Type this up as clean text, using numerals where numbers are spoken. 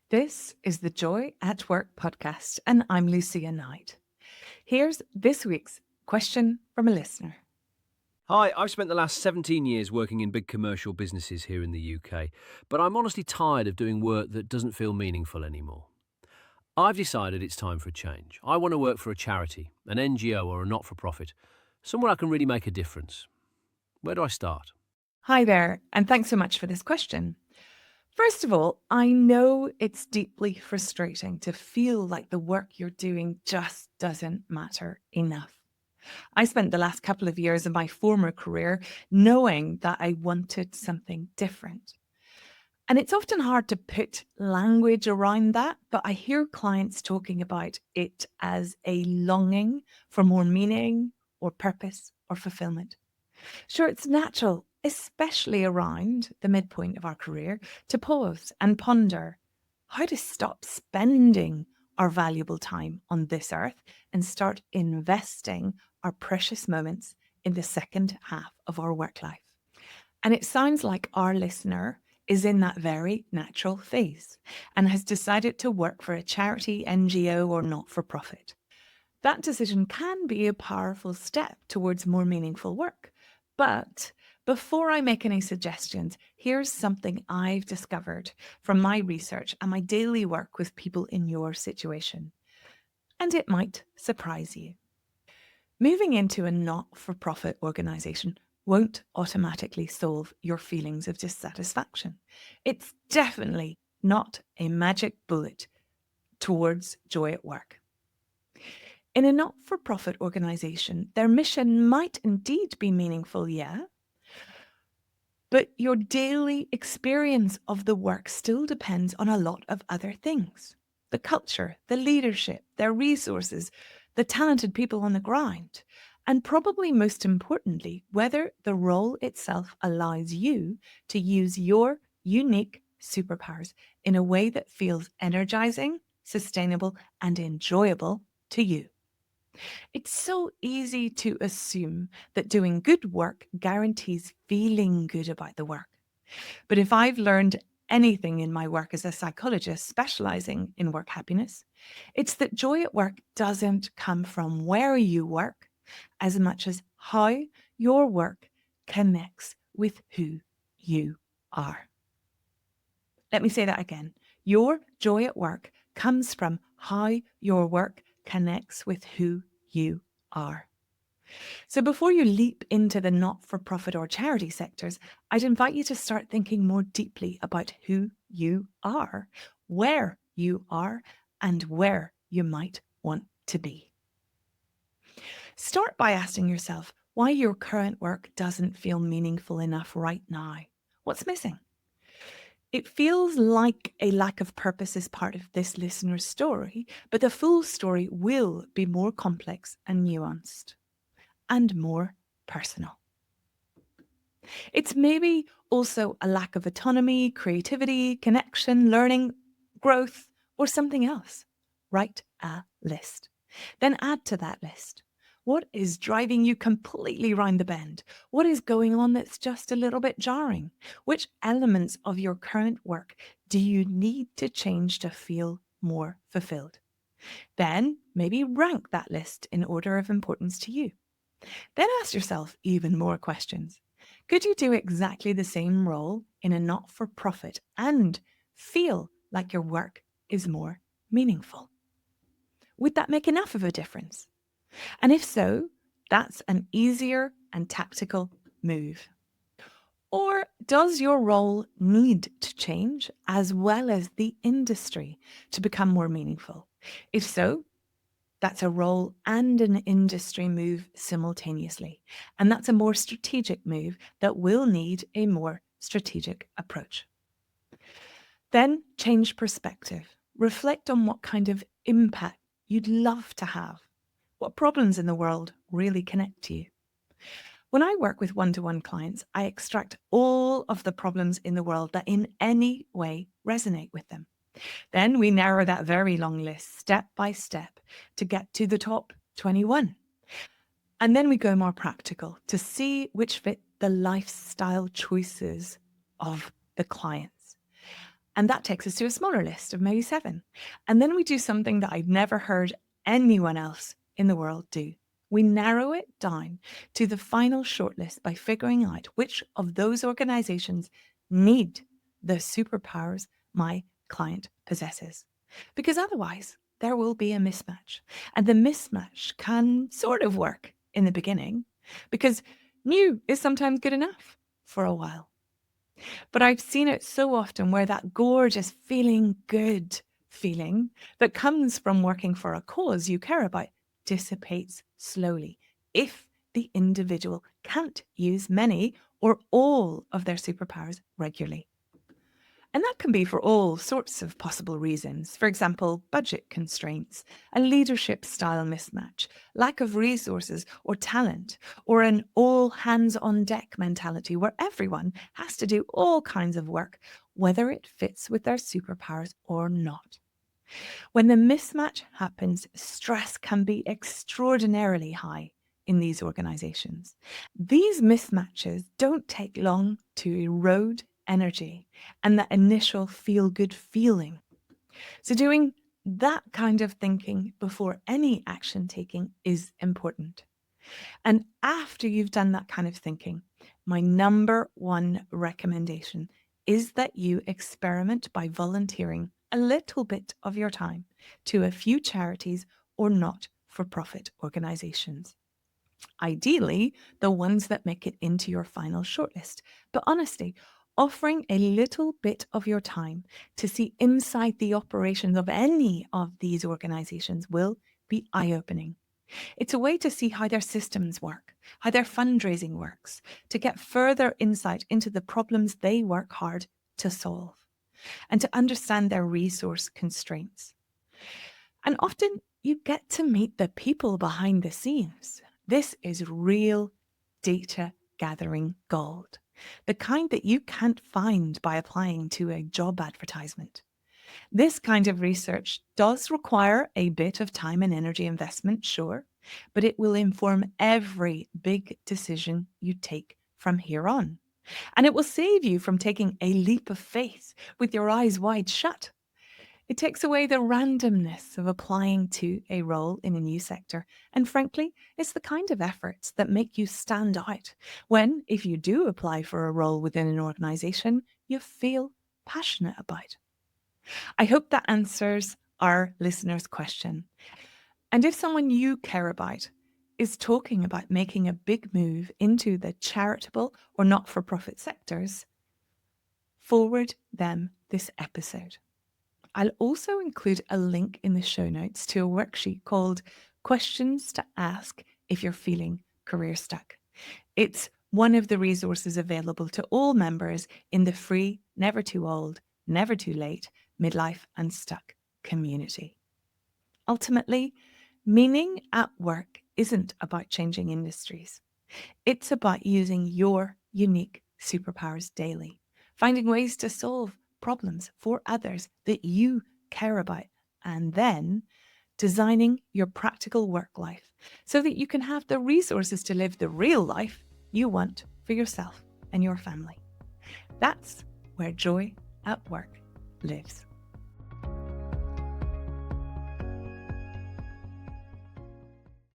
This is the Joy at Work podcast, and I'm Lucia Knight. Here's this week's question from a listener. Hi, I've spent the last 17 years working in big commercial businesses here in the UK, but I'm honestly tired of doing work that doesn't feel meaningful anymore. I've decided it's time for a change. I want to work for a charity, an NGO or a not-for-profit, somewhere I can really make a difference. Where do I start? Hi there, and thanks so much for this question. First of all, I know it's deeply frustrating to feel like the work you're doing just doesn't matter enough. I spent the last couple of years of my former career knowing that I wanted something different. And it's often hard to put language around that, but I hear clients talking about it as a longing for more meaning or purpose or fulfillment. Sure, it's natural, especially around the midpoint of our career, to pause and ponder how to stop spending our valuable time on this earth and start investing our precious moments in the second half of our work life. And it sounds like our listener is in that very natural phase and has decided to work for a charity, NGO, or not for profit. That decision can be a powerful step towards more meaningful work. But before I make any suggestions, here's something I've discovered from my research and my daily work with people in your situation. And it might surprise you. Moving into a not for profit organisation won't automatically solve your feelings of dissatisfaction. It's definitely not a magic bullet towards joy at work. In a not for profit organisation, their mission might indeed be meaningful, yeah, but your daily experience of the work still depends on a lot of other things: the culture, the leadership, their resources, the talented people on the ground, and probably most importantly, whether the role itself allows you to use your unique superpowers in a way that feels energizing, sustainable, and enjoyable to you. It's so easy to assume that doing good work guarantees feeling good about the work. But if I've learned anything in my work as a psychologist specializing in work happiness, it's that joy at work doesn't come from where you work as much as how your work connects with who you are. Let me say that again. Your joy at work comes from how your work connects with who you are. So before you leap into the not-for-profit or charity sectors, I'd invite you to start thinking more deeply about who you are, where you are, and where you might want to be. Start by asking yourself why your current work doesn't feel meaningful enough right now. What's missing? It feels like a lack of purpose is part of this listener's story, but the full story will be more complex and nuanced and more personal. It's maybe also a lack of autonomy, creativity, connection, learning, growth, or something else. Write a list. Then add to that list. What is driving you completely round the bend? What is going on that's just a little bit jarring? Which elements of your current work do you need to change to feel more fulfilled? Then maybe rank that list in order of importance to you. Then ask yourself even more questions. Could you do exactly the same role in a not for profit and feel like your work is more meaningful? Would that make enough of a difference? And if so, that's an easier and tactical move. Or does your role need to change as well as the industry to become more meaningful? If so, that's a role and an industry move simultaneously. And that's a more strategic move that will need a more strategic approach. Then change perspective. Reflect on what kind of impact you'd love to have. What problems in the world really connect to you? When I work with one-to-one clients, I extract all of the problems in the world that in any way resonate with them. Then we narrow that very long list step by step to get to the top 21. And then we go more practical to see which fit the lifestyle choices of the clients. And that takes us to a smaller list of maybe 7. And then we do something that I've never heard anyone else in the world do. We narrow it down to the final shortlist by figuring out which of those organizations need the superpowers my client possesses. Because otherwise, there will be a mismatch. And the mismatch can sort of work in the beginning because new is sometimes good enough for a while. But I've seen it so often where that gorgeous feeling good feeling that comes from working for a cause you care about dissipates slowly if the individual can't use many or all of their superpowers regularly. And that can be for all sorts of possible reasons. For example, budget constraints, a leadership style mismatch, lack of resources or talent, or an all hands on deck mentality where everyone has to do all kinds of work, whether it fits with their superpowers or not. When the mismatch happens, stress can be extraordinarily high in these organizations. These mismatches don't take long to erode energy and that initial feel good feeling. So, doing that kind of thinking before any action taking is important. And after you've done that kind of thinking, my number one recommendation is that you experiment by volunteering a little bit of your time to a few charities or not for profit organizations. Ideally, the ones that make it into your final shortlist. But honestly, offering a little bit of your time to see inside the operations of any of these organizations will be eye opening. It's a way to see how their systems work, how their fundraising works, to get further insight into the problems they work hard to solve, and to understand their resource constraints. And often you get to meet the people behind the scenes. This is real data gathering gold, the kind that you can't find by applying to a job advertisement. This kind of research does require a bit of time and energy investment, sure, but it will inform every big decision you take from here on. And it will save you from taking a leap of faith with your eyes wide shut. It takes away the randomness of applying to a role in a new sector. And frankly, it's the kind of efforts that make you stand out when, if you do apply for a role within an organization, you feel passionate about. I hope that answers our listener's question. And if someone you care about is talking about making a big move into the charitable or not for profit sectors, forward them this episode. I'll also include a link in the show notes to a worksheet called Questions to Ask If You're Feeling Career Stuck. It's one of the resources available to all members in the free Never Too Old, Never Too Late, Midlife Unstuck community. Ultimately, meaning at work isn't about changing industries. It's about using your unique superpowers daily, finding ways to solve problems for others that you care about, and then designing your practical work life so that you can have the resources to live the real life you want for yourself and your family. That's where joy at work lives.